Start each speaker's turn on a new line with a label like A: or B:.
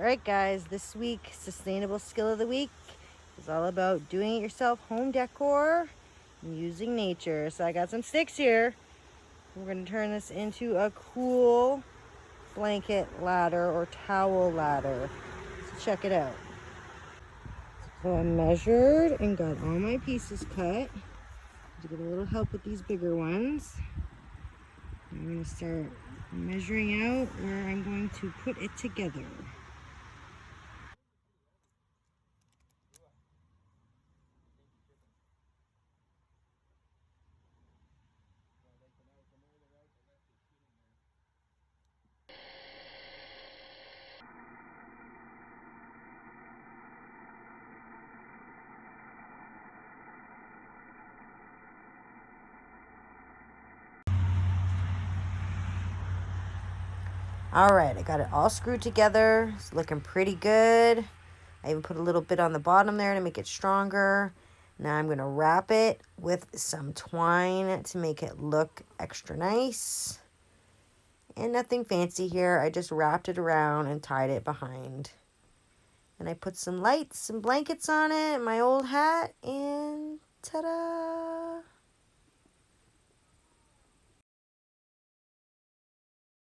A: Alright guys, this week sustainable skill of the week is all about doing it yourself home decor and using nature. So I got some sticks here. We're going to turn this into a cool blanket ladder or towel ladder. So check it out. So I measured and got all my pieces cut. To get a little help with these bigger ones. I'm going to start measuring out where I'm going to put it together. All right, I got it all screwed together. It's looking pretty good. I even put a little bit on the bottom there to make it stronger. Now I'm going to wrap it with some twine to make it look extra nice. And nothing fancy here. I just wrapped it around and tied it behind. And I put some lights and blankets on it, my old hat, and ta-da!